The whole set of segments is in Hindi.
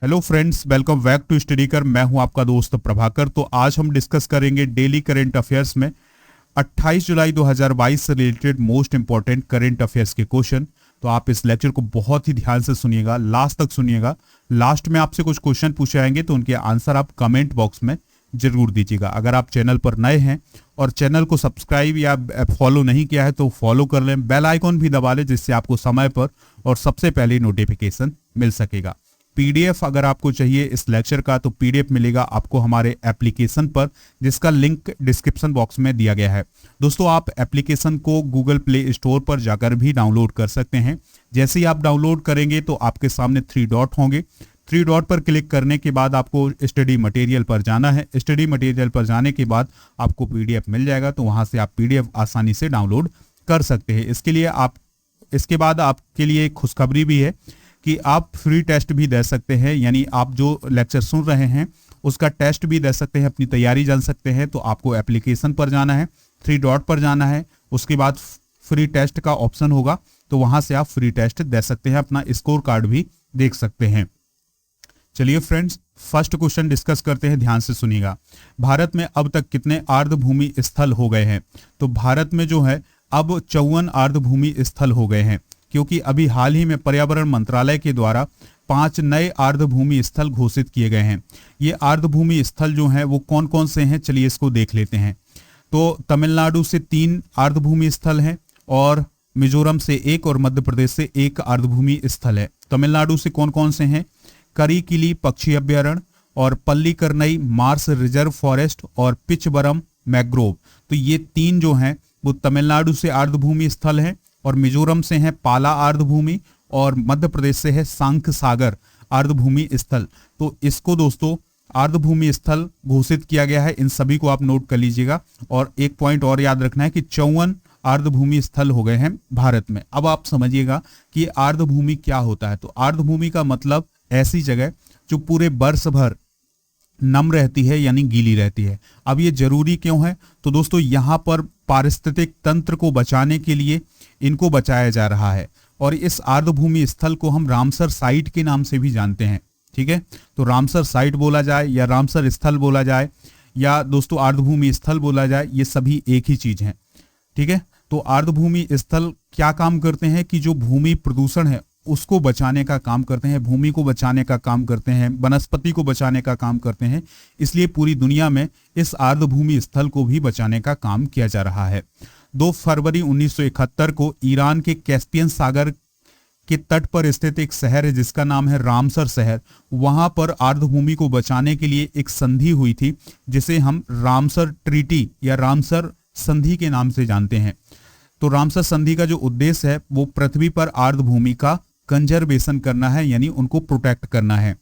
Hello friends, welcome back to study कर। मैं हूं आपका दोस्त प्रभाकर। तो आज हम डिस्कस करेंगे डेली करंट अफेयर्स में 28 जुलाई 2022 से related most important current affairs के क्वेश्चन। तो आप इस लेक्चर को बहुत ही ध्यान से सुनिएगा, लास्ट तक सुनिएगा। लास्ट में आपसे कुछ क्वेश्चन पूछे जाएंगे तो उनके आंसर आप कमेंट बॉक्स में जरूर दीजिएगा। अगर आप चैनल पर नए हैं और चैनल को सब्सक्राइब या फॉलो नहीं किया है तो फॉलो कर लें, बेल आइकॉन भी दबा लें जिससे आपको समय पर और सबसे पहले नोटिफिकेशन मिल सकेगा। पीडीएफ अगर आपको चाहिए इस लेक्चर का तो पीडीएफ मिलेगा आपको हमारे एप्लीकेशन पर, जिसका लिंक डिस्क्रिप्शन बॉक्स में दिया गया है। दोस्तों, आप एप्लीकेशन को गूगल प्ले स्टोर पर जाकर भी डाउनलोड कर सकते हैं। जैसे ही आप डाउनलोड करेंगे तो आपके सामने 3 डॉट होंगे। 3 डॉट पर क्लिक करने के बाद आपको स्टडी मटेरियल पर जाना है। स्टडी मटेरियल पर जाने के बाद आपको पीडीएफ मिल जाएगा, तो वहां से आप पीडीएफ आसानी से डाउनलोड कर सकते हैं। इसके बाद आपके लिए खुशखबरी भी है कि आप फ्री टेस्ट भी दे सकते हैं, यानी आप जो लेक्चर सुन रहे हैं उसका टेस्ट भी दे सकते हैं, अपनी तैयारी जान सकते हैं। तो आपको एप्लीकेशन पर जाना है, 3 डॉट पर जाना है, उसके बाद फ्री टेस्ट का ऑप्शन होगा, तो वहां से आप फ्री टेस्ट दे सकते हैं, अपना स्कोर कार्ड भी देख सकते हैं। चलिए फ्रेंड्स, फर्स्ट क्वेश्चन डिस्कस करते हैं, ध्यान से सुनिएगा। भारत में अब तक कितने आर्द्रभूमि स्थल हो गए हैं? तो भारत में जो है अब 54 आर्द्रभूमि स्थल हो गए हैं, क्योंकि अभी हाल ही में पर्यावरण मंत्रालय के द्वारा 5 नए आर्द्रभूमि स्थल घोषित किए गए हैं। ये आर्द्रभूमि स्थल जो हैं वो कौन कौन से हैं, चलिए इसको देख लेते हैं। तो तमिलनाडु से 3 आर्द्रभूमि स्थल हैं और मिजोरम से 1 और मध्य प्रदेश से 1 आर्द्रभूमि स्थल है। तमिलनाडु से कौन कौन से हैं? करीकिली पक्षी अभ्यारण्य और पल्लीकरनई मार्स रिजर्व फॉरेस्ट और पिचबरम मैग्रोव। तो ये 3 जो हैं वो तमिलनाडु से आर्द्रभूमि स्थल हैं, और मिजोरम से है पाला आर्द्रभूमि और मध्य प्रदेश से है सांख सागर आर्द्रभूमि स्थल। तो इसको दोस्तों आर्द्रभूमि स्थल घोषित किया गया है। इन सभी को आप नोट कर लीजिएगा। और एक पॉइंट और याद रखना है कि 54 आर्द्रभूमि स्थल हो गए हैं भारत में। अब आप समझिएगा कि आर्द्रभूमि क्या होता है। तो आर्द्रभूमि का मतलब ऐसी जगह जो पूरे वर्ष भर नम रहती है, यानी गीली रहती है। अब ये जरूरी क्यों है? तो दोस्तों यहाँ पर पारिस्थितिक तंत्र को बचाने के लिए इनको बचाया जा रहा है, और इस आर्द्रभूमि स्थल को हम रामसर साइट के नाम से भी जानते हैं। ठीक है, तो रामसर साइट बोला जाए या रामसर स्थल बोला जाए या दोस्तों आर्द्रभूमि स्थल बोला जाए, ये सभी एक ही चीज है। ठीक है, तो आर्द्रभूमि स्थल क्या काम करते हैं कि जो भूमि प्रदूषण है उसको बचाने का काम करते हैं, भूमि को बचाने का काम करते हैं, वनस्पति को बचाने का काम करते हैं। इसलिए पूरी दुनिया में इस आर्द्रभूमि स्थल को भी बचाने का काम किया जा रहा है। 2 फरवरी 1971 को ईरान के कैस्पियन सागर के तट पर स्थित एक शहर है जिसका नाम है रामसर शहर। वहां पर आर्द्रभूमि को बचाने के लिए एक संधि हुई थी, जिसे हम रामसर ट्रीटी या रामसर संधि के नाम से जानते हैं। तो रामसर संधि का जो उद्देश्य है वो पृथ्वी पर आर्द्रभूमि का कंजर्वेशन करना है, यानी उनको प्रोटेक्ट करना है।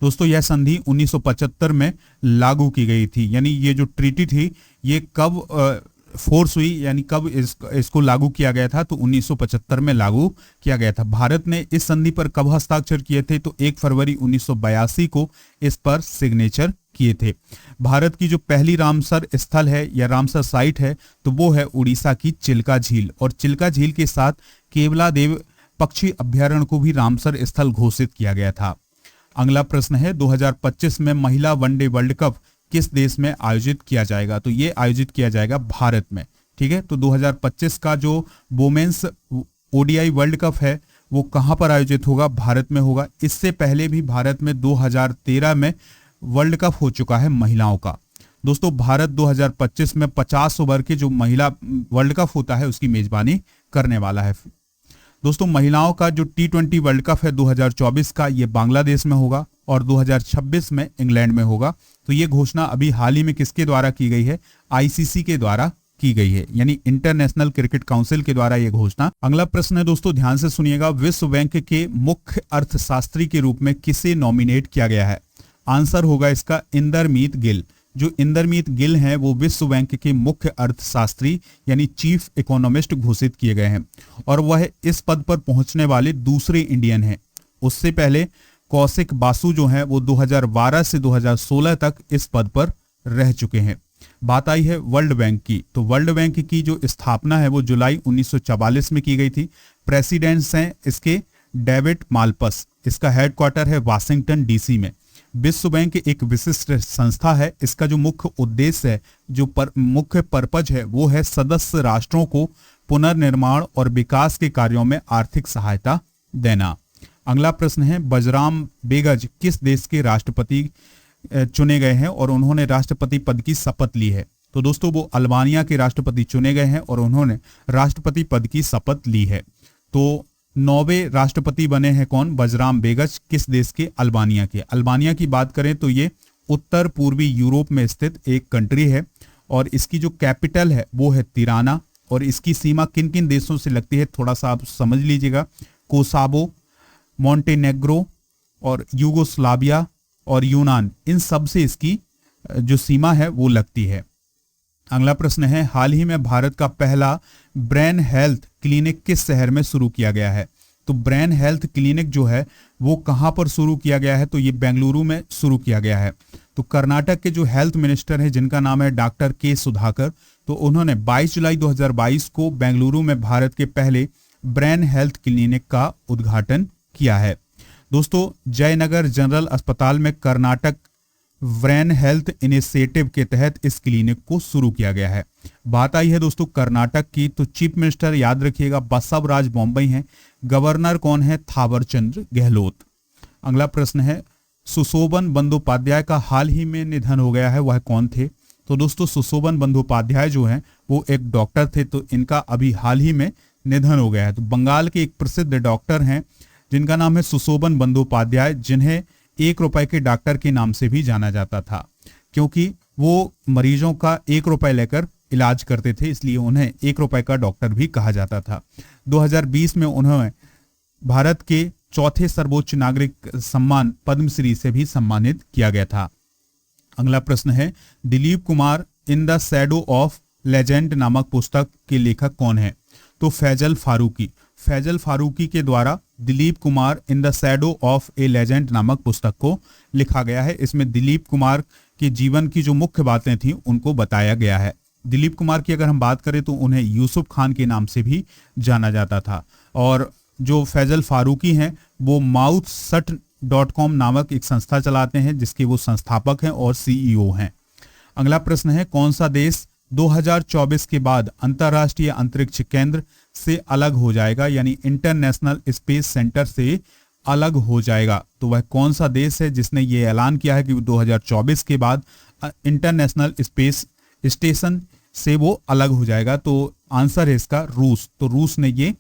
दोस्तों यह संधि 1975 में लागू की गई थी। यानी ये जो ट्रीटी थी ये कब फोर्स हुई, यानी कब इसको लागू किया गया था? तो 1975 में लागू किया गया था। भारत ने इस संधि पर कब हस्ताक्षर किए थे? तो 1 फरवरी 1982 को इस पर सिग्नेचर किए थे। भारत की जो पहली रामसर स्थल है या रामसर साइट है तो वो है उड़ीसा की चिल्का झील, और चिल्का झील के साथ केवलादेव पक्षी अभ्यारण्य को भी रामसर स्थल घोषित किया गया था। अगला प्रश्न है 2025 में महिला वनडे वर्ल्ड कप किस देश में आयोजित किया जाएगा? तो ये आयोजित किया जाएगा भारत में। ठीक है, तो 2025 का जो वुमेन्स ओडीआई वर्ल्ड कप है वो कहां पर आयोजित होगा? भारत में होगा। इससे पहले भी भारत में 2013 में वर्ल्ड कप हो चुका है महिलाओं का। दोस्तों भारत 2025 में 50 ओवर के जो महिला वर्ल्ड कप होता है उसकी मेजबानी करने वाला है। दोस्तों महिलाओं का जो T20 वर्ल्ड कप है 2024 का, ये बांग्लादेश में होगा और 2026 में इंग्लैंड में होगा। तो ये घोषणा अभी हाल ही में किसके द्वारा की गई है? आईसीसी के द्वारा की गई है, यानी इंटरनेशनल क्रिकेट काउंसिल के द्वारा यह घोषणा। अगला प्रश्न है दोस्तों, ध्यान से सुनिएगा। विश्व बैंक के मुख्य अर्थशास्त्री के रूप में किसे नॉमिनेट किया गया है? आंसर होगा इसका इंदरमीत गिल। जो इंदरमीत गिल हैं वो विश्व बैंक के मुख्य अर्थशास्त्री यानी चीफ इकोनॉमिस्ट घोषित किए गए हैं, और वह इस पद पर पहुंचने वाले दूसरे इंडियन हैं। उससे पहले कौशिक बासु जो हैं वो 2012 से 2016 तक इस पद पर रह चुके हैं। बात आई है वर्ल्ड बैंक की, तो वर्ल्ड बैंक की जो स्थापना है वो जुलाई 1944 में की गई थी। प्रेसिडेंट्स हैं इसके डेविड माल्पस, इसका हेडक्वार्टर है वाशिंगटन डीसी में। विश्व बैंक एक विशिष्ट संस्था है। इसका जो मुख्य उद्देश्य है, जो मुख्य पर्पज है, वो है सदस्य राष्ट्रों को पुनर्निर्माण और विकास के कार्यों में आर्थिक सहायता देना। अगला प्रश्न है, बजराम बेगज किस देश के राष्ट्रपति चुने गए हैं और उन्होंने राष्ट्रपति पद की शपथ ली है? तो दोस्तों वो अल्बानिया के राष्ट्रपति चुने गए हैं और उन्होंने राष्ट्रपति पद की शपथ ली है। तो 9वें राष्ट्रपति बने हैं कौन? बजराम बेगज। किस देश के? अल्बानिया के। अल्बानिया की बात करें तो ये उत्तर पूर्वी यूरोप में स्थित एक कंट्री है और इसकी जो कैपिटल है वो है तिराना। और इसकी सीमा किन किन देशों से लगती है थोड़ा सा आप समझ लीजिएगा। कोसावो, मोंटेनेग्रो और यूगोस्लाविया और यूनान, इन सब से इसकी जो सीमा है वो लगती है। अगला प्रश्न है, हाल ही में भारत का पहला ब्रेन हेल्थ क्लिनिक किस शहर में शुरू किया गया है? तो ब्रेन हेल्थ क्लिनिक जो है वो कहां पर शुरू किया गया है? तो ये बेंगलुरु में शुरू किया गया है। तो कर्नाटक के जो हेल्थ मिनिस्टर हैं जिनका नाम है डॉक्टर के सुधाकर, तो उन्होंने 22 जुलाई 2022 को बेंगलुरु में भारत के पहले ब्रेन हेल्थ क्लिनिक का उद्घाटन किया है। दोस्तों जयनगर जनरल अस्पताल में कर्नाटक ब्रेन हेल्थ इनिशिएटिव के तहत इस क्लिनिक को शुरू किया गया है। बात आई है दोस्तों कर्नाटक की, तो चीफ मिनिस्टर याद रखिएगा बसवराज बोम्मई हैं। गवर्नर कौन है? थावरचंद्र गहलोत। अगला प्रश्न है, सुशोभन बंदोपाध्याय का हाल ही में निधन हो गया है, वह कौन थे? तो दोस्तों सुशोभन बंदोपाध्याय जो है वो एक डॉक्टर थे, तो इनका अभी हाल ही में निधन हो गया है। तो बंगाल के एक प्रसिद्ध डॉक्टर हैं जिनका नाम है सुशोभन बंदोपाध्याय, जिन्हें 1 रुपए के डॉक्टर के नाम से भी जाना जाता था, क्योंकि वो मरीजों का 1 रुपए लेकर इलाज करते थे, इसलिए उन्हें 1 रुपए का डॉक्टर भी कहा जाता था। 2020 में उन्हें भारत के चौथे सर्वोच्च नागरिक सम्मान पद्मश्री से भी सम्मानित किया गया था। अगला प्रश्न है, Dilip Kumar in the shadow of legend नामक पुस्तक के लेखक कौन है? तो फैजल फारूकी। फैजल फारूकी के द्वारा Dilip Kumar in the shadow of A legend नामक पुस्तक को लिखा गया है। इसमें दिलीप कुमार के जीवन की जो मुख्य बातें थी उनको बताया गया है। दिलीप कुमार की अगर हम बात करें तो उन्हें यूसुफ खान के नाम से भी जाना जाता था। और जो फैजल फारूकी हैं वो mouthshut.com नामक एक संस्था चलाते हैं जिसके वो संस्थापक हैं और CEO हैं। अगला प्रश्न है, कौन सा देश 2024 के बाद अंतर्राष्ट्रीय अंतरिक्ष केंद्र से अलग हो जाएगा, यानी इंटरनेशनल स्पेस सेंटर से अलग हो जाएगा? तो वह कौन सा देश है जिसने ये ऐलान किया है कि 2024 के बाद इंटरनेशनल स्पेस स्टेशन से वो अलग हो जाएगा? तो आंसर है इसका रूस। तो रूस ने ये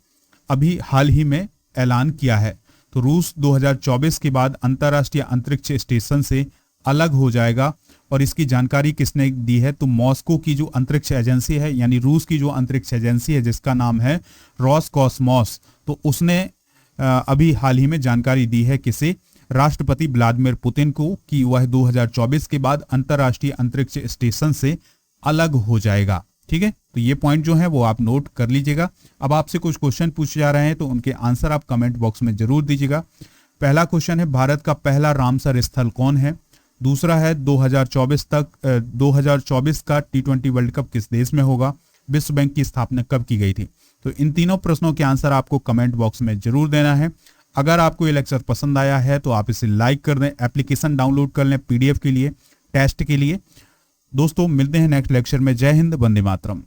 अभी हाल ही में ऐलान किया है। तो रूस 2024 के बाद अंतर्राष्ट्रीय अंतरिक्ष स्टेशन से अलग हो जाएगा। और इसकी जानकारी किसने दी है? तो मॉस्को की जो अंतरिक्ष एजेंसी है, यानी रूस की जो अंतरिक्ष एजेंसी है जिसका नाम है रॉसकॉस्मोस, तो उसने अभी हाल ही में जानकारी दी है किसे? राष्ट्रपति व्लादिमीर पुतिन को, कि वह 2024 के बाद अंतर्राष्ट्रीय अंतरिक्ष स्टेशन से अलग हो जाएगा। ठीक है, तो ये पॉइंट जो है वो आप नोट कर लीजिएगा। अब आपसे कुछ क्वेश्चन पूछे जा रहे हैं तो उनके आंसर आप कमेंट बॉक्स में जरूर दीजिएगा। पहला क्वेश्चन है, भारत का पहला रामसर स्थल कौन है? दूसरा है 2024 का T20 वर्ल्ड कप किस देश में होगा? विश्व बैंक की स्थापना कब की गई थी? तो इन तीनों प्रश्नों के आंसर आपको कमेंट बॉक्स में जरूर देना है। अगर आपको ये लेक्चर पसंद आया है तो आप इसे लाइक कर दें, एप्लीकेशन डाउनलोड कर लें PDF के लिए, टेस्ट के लिए। दोस्तों मिलते हैं नेक्स्ट लेक्चर में। जय हिंद, वंदे मातरम।